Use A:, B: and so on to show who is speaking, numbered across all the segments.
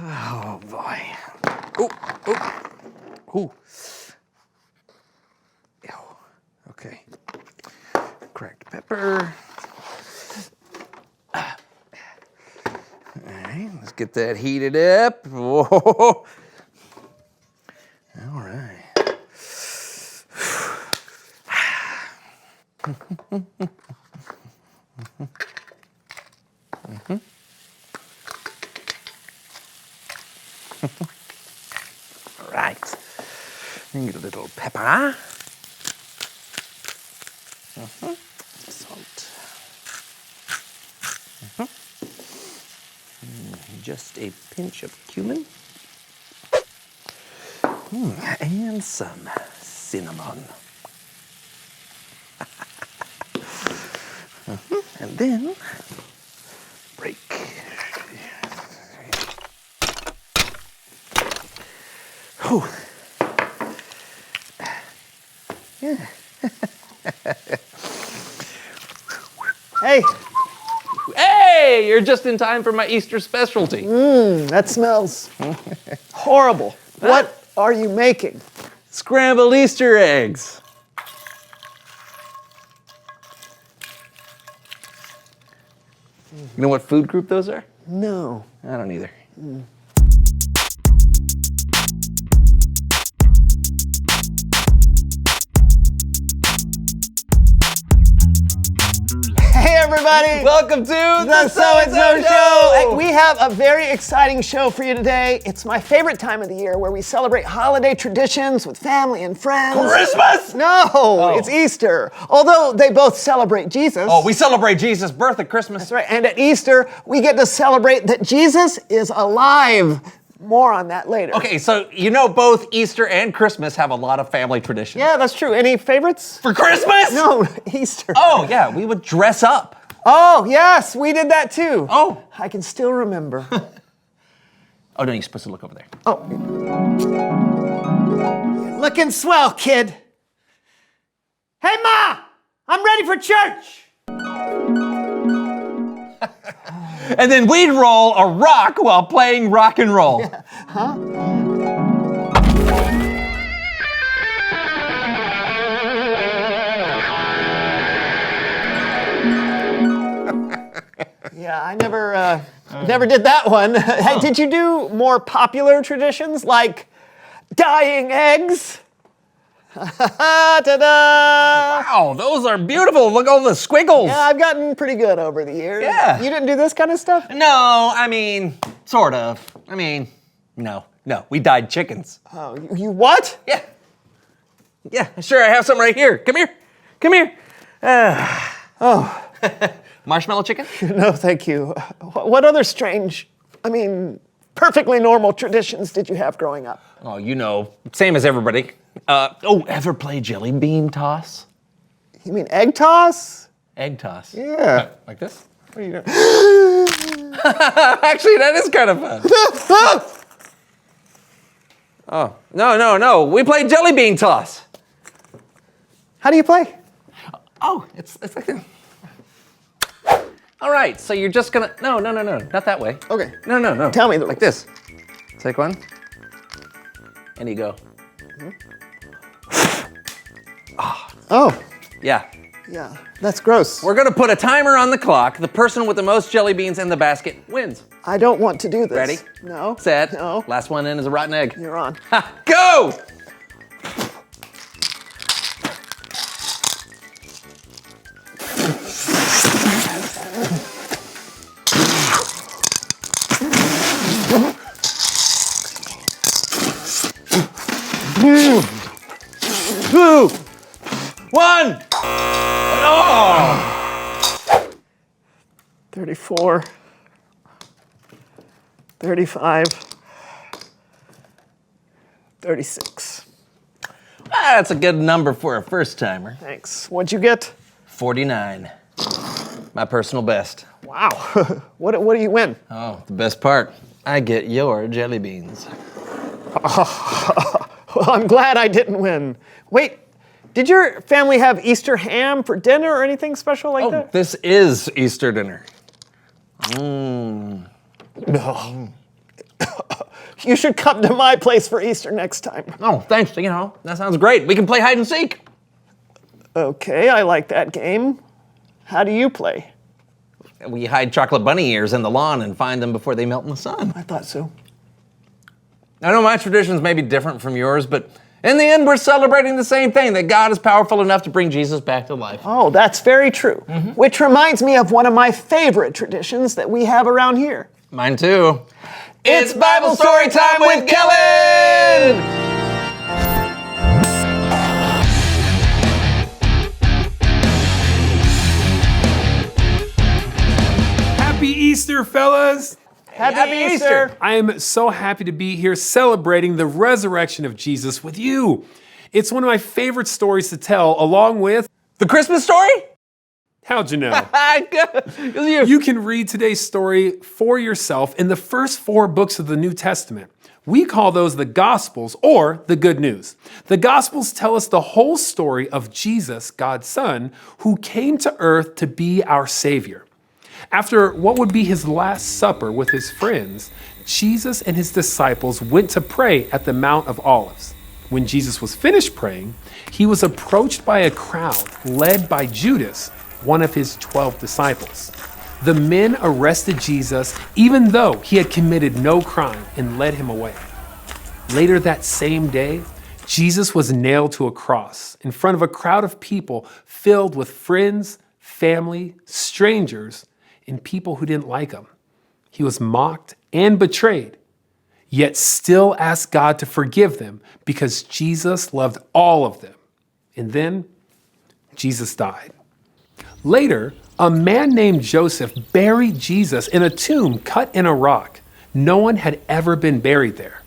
A: Oh boy. Oh, oh, oh. Ew. Okay. Cracked pepper. All right, let's get that heated up. Whoa. All right. All right. Get a little pepper. Salt. Just a pinch of cumin. And some cinnamon. And then break. Whew. Yeah.
B: Hey.
A: Hey, you're just in time for my Easter specialty.
B: That smells horrible. What are you making?
A: Scrambled Easter eggs. You know what food group those are?
B: No.
A: I don't either.
B: Hey, everybody.
A: Welcome to
B: The So-and-So Show. Hey, we have a very exciting show for you today. It's my favorite time of the year where we celebrate holiday traditions with family and friends.
A: Christmas?
B: No, it's Easter. Although they both celebrate Jesus.
A: Oh, we celebrate Jesus' birth at Christmas.
B: That's right. And at Easter, we get to celebrate that Jesus is alive. More on that later.
A: Okay, so you know both Easter and Christmas have a lot of family traditions.
B: Yeah, that's true. Any favorites?
A: For Christmas?
B: No, Easter.
A: Oh, yeah, we would dress up.
B: Oh, yes, we did that too.
A: Oh.
B: I can still remember.
A: Oh, no, you're supposed to look over there.
B: Oh. Looking swell, kid. Hey, Ma! I'm ready for church!
A: And then we'd roll a rock while playing rock and roll.
B: Yeah. Huh? Yeah, I never did that one. Hey, did you do more popular traditions like dyeing eggs? Ta-da!
A: Wow, those are beautiful. Look at all the squiggles.
B: Yeah, I've gotten pretty good over the years.
A: Yeah.
B: You didn't do this kind of stuff?
A: No, I mean, sort of. I mean, no, we dyed chickens.
B: Oh, you what?
A: Yeah. Yeah, sure, I have some right here. Come here.
B: Oh.
A: Marshmallow chicken?
B: No, thank you. What other strange, perfectly normal traditions did you have growing up?
A: Oh, you know, same as everybody. Ever play jelly bean toss?
B: You mean egg toss?
A: Egg toss.
B: Yeah.
A: Like this?
B: What are you doing?
A: Actually, that is kind of fun. Oh, no. We play jelly bean toss.
B: How do you play?
A: Oh, it's like that. All right, so you're just gonna, no, not that way.
B: Okay.
A: No.
B: Tell me the
A: like this. Take one, and you go.
B: Oh,
A: Yeah.
B: yeah, that's gross.
A: We're gonna put a timer on the clock. The person with the most jelly beans in the basket wins.
B: I don't want to do this.
A: Ready?
B: No.
A: Set.
B: No.
A: Last one in is a rotten egg.
B: You're on.
A: Ha, go! Two, one. Oh!
B: 34, 35, 36.
A: That's a good number for a first timer.
B: Thanks. What'd you get?
A: 49. My personal best.
B: Wow. What do you win?
A: Oh, the best part. I get your jelly beans.
B: Well, I'm glad I didn't win. Wait, did your family have Easter ham for dinner or anything special like that?
A: This is Easter dinner.
B: No. You should come to my place for Easter next time.
A: Oh, thanks. That sounds great. We can play hide and seek.
B: Okay, I like that game. How do you play?
A: We hide chocolate bunny ears in the lawn and find them before they melt in the sun.
B: I thought so.
A: I know my traditions may be different from yours, but in the end, we're celebrating the same thing, that God is powerful enough to bring Jesus back to life.
B: Oh, that's very true. Which reminds me of one of my favorite traditions that we have around here.
A: Mine too. It's Bible Story Time with Kellen!
C: Happy Easter, fellas!
B: Happy Easter!
C: I am so happy to be here celebrating the resurrection of Jesus with you. It's one of my favorite stories to tell, along with...
A: The Christmas story?
C: How'd you know?
A: you.
C: You can read today's story for yourself in the first 4 books of the New Testament. We call those the Gospels, or the Good News. The Gospels tell us the whole story of Jesus, God's Son, who came to earth to be our Savior. After what would be his last supper with his friends, Jesus and his disciples went to pray at the Mount of Olives. When Jesus was finished praying, he was approached by a crowd led by Judas, one of his 12 disciples. The men arrested Jesus even though he had committed no crime and led him away. Later that same day, Jesus was nailed to a cross in front of a crowd of people filled with friends, family, strangers, and people who didn't like him. He was mocked and betrayed, yet still asked God to forgive them because Jesus loved all of them. And then Jesus died. Later, a man named Joseph buried Jesus in a tomb cut in a rock. No one had ever been buried there.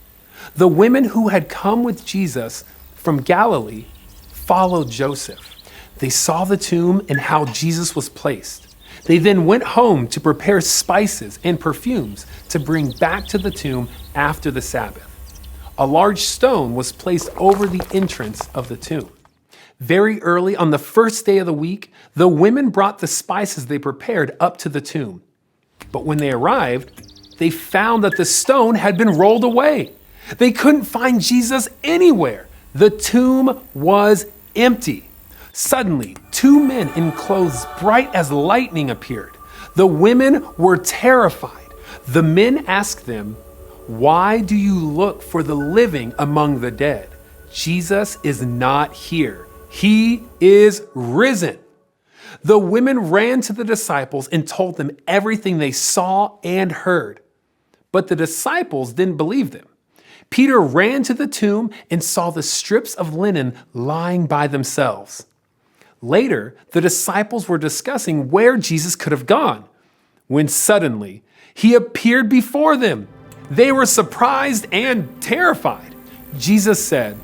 C: The women who had come with Jesus from Galilee followed Joseph. They saw the tomb and how Jesus was placed. They then went home to prepare spices and perfumes to bring back to the tomb after the Sabbath. A large stone was placed over the entrance of the tomb. Very early on the first day of the week, the women brought the spices they prepared up to the tomb. But when they arrived, they found that the stone had been rolled away. They couldn't find Jesus anywhere. The tomb was empty. Suddenly, 2 men in clothes bright as lightning appeared. The women were terrified. The men asked them, "Why do you look for the living among the dead? Jesus is not here. He is risen." The women ran to the disciples and told them everything they saw and heard. But the disciples didn't believe them. Peter ran to the tomb and saw the strips of linen lying by themselves. Later, the disciples were discussing where Jesus could have gone, when suddenly he appeared before them. They were surprised and terrified. Jesus said,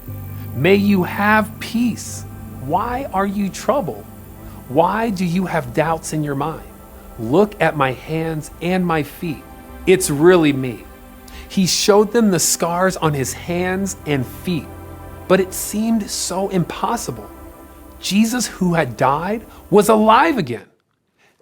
C: "May you have peace. Why are you troubled? Why do you have doubts in your mind? Look at my hands and my feet. It's really me." He showed them the scars on his hands and feet, but it seemed so impossible. Jesus, who had died, was alive again.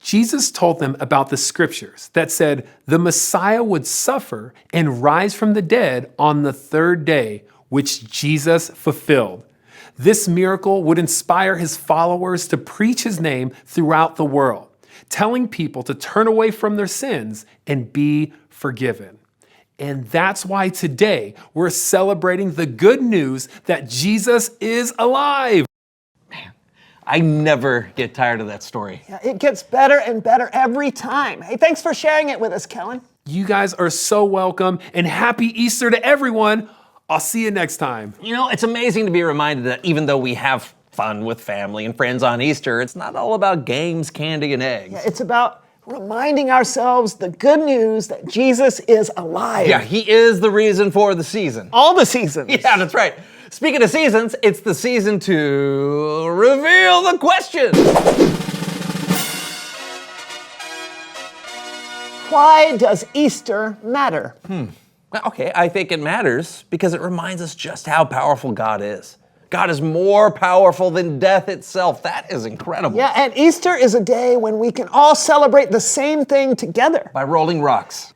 C: Jesus told them about the scriptures that said the Messiah would suffer and rise from the dead on the 3rd day, which Jesus fulfilled. This miracle would inspire his followers to preach his name throughout the world, telling people to turn away from their sins and be forgiven. And that's why today we're celebrating the good news that Jesus is alive.
A: I never get tired of that story.
B: Yeah, it gets better and better every time. Hey, thanks for sharing it with us, Kellen.
C: You guys are so welcome, and happy Easter to everyone. I'll see you next time.
A: It's amazing to be reminded that even though we have fun with family and friends on Easter, it's not all about games, candy, and eggs.
B: Yeah, it's about reminding ourselves the good news that Jesus is alive.
A: Yeah, he is the reason for the season.
B: All the seasons.
A: Yeah, that's right. Speaking of seasons, it's the season to reveal the question.
B: Why does Easter matter?
A: Okay, I think it matters because it reminds us just how powerful God is. God is more powerful than death itself. That is incredible.
B: Yeah, and Easter is a day when we can all celebrate the same thing together.
A: By rolling rocks.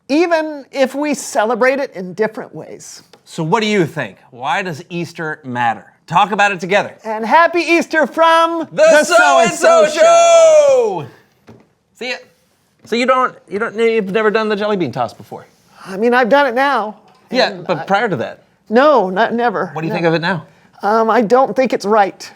B: even if we celebrate it in different ways.
A: So what do you think? Why does Easter matter? Talk about it together.
B: And happy Easter from
A: The So-and-so Show! See ya. So you've never done the jelly bean toss before?
B: I mean, I've done it now.
A: Yeah, but prior to that,
B: No, never.
A: what do you think of it now?
B: I don't think it's right.